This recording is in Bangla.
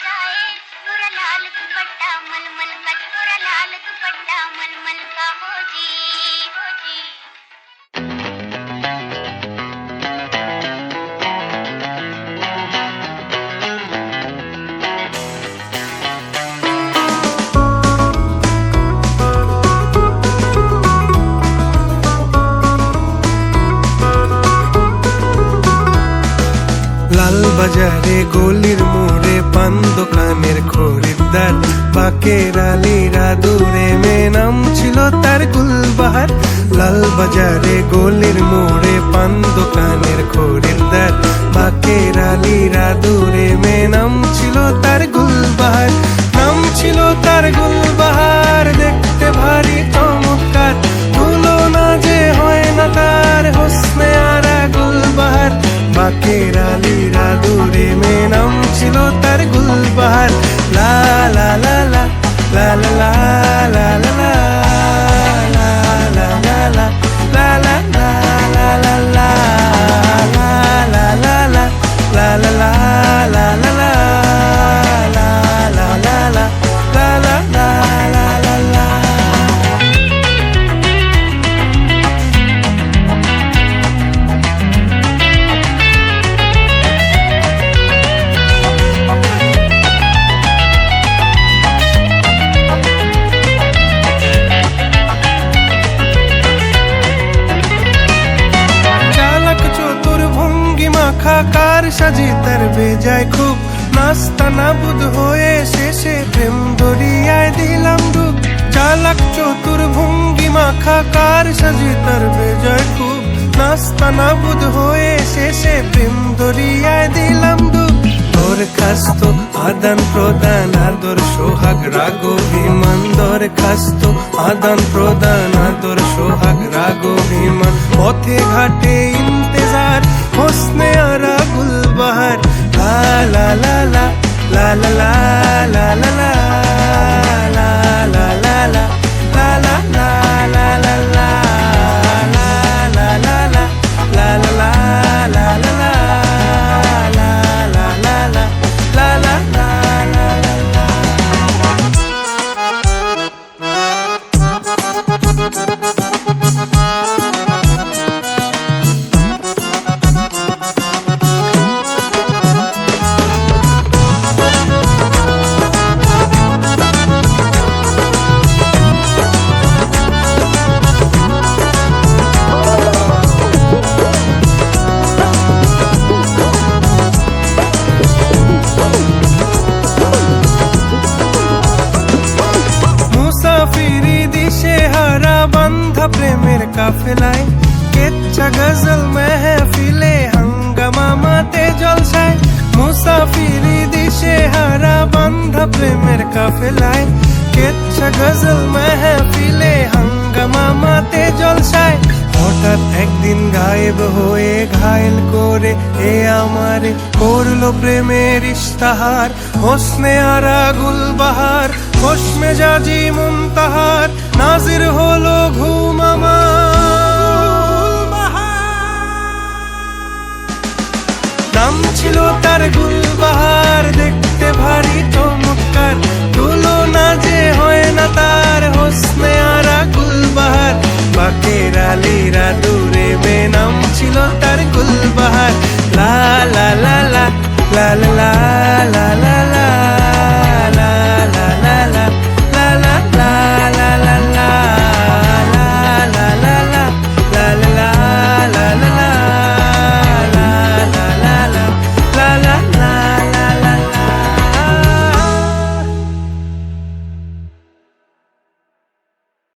जाए पूरा लाल दुपट्टा मलमल का पूरा लाल दुपट्टा मलमल का हो जी हो जी। লাল বাজারে গলির মোড়ে পান দোকানের খরিদ্দার বাকের আলীরা দূরে মেয়ে নাম ছিল তার গুলবাহার। লাল বাজারে গলির মোড়ে পান দোকানের খরিদ্দার বাকের আলীরা দূরে মেয়ে নাম ছিল তার গুলবাহার। নাম ছিল তার গুলবাহার, দেখতে ভারী চমৎকার, তুলনা যে হয় না তার হোসনে আরা গুলবাহার। বাকের আলীরা দূরে মেয়ে নাম ছিল তার গুলবাহার। লা লা লা লা লা লা লা লা লা কার সাজি তার বেজায় খুব, নাস্তা নাবুদ হয়ে শেষে প্রেম দরিয়ায় দিলাম ডুব। চালাক চতুর ভঙ্গি মাখা কার সাজি তার বেজায় খুব, নাস্তা নাবুদ হয়ে শেষে প্রেম দরিয়ায় দিলাম ডুব। দরখাস্ত আদান প্রদান আদর সোহাগ রাগ অভিমান, দরখাস্ত আদান প্রদান আদর সোহাগ রাগ অভিমান, পথে ঘাটে ইন্তেজার হোসনে আরা গুলবাহার। লা লা লা লা লা লা লা লা লা লা লা লা লা লা লা লা লা লা লা প্রেমের কাফেলায় কেচ্ছা গজল মেহফিলে হাঙ্গামা মাতে জলসায়। মুসাফিরি দিশে হারা বান্ধা প্রেমের কাফেলায় কেচ্ছা গজল মেহফিলে হাঙ্গামা মাতে জলসায়। হঠাৎ একদিন গায়েব হয়ে ঘায়েল করে এ আমারে করলো প্রেমের ইশতাহার। হোসনে আরা গুলবাহার খোশ মেজাজি মুনতাহার, নাজির হলো ঘুম আমার। নাম ছিল তার গুলবাহার,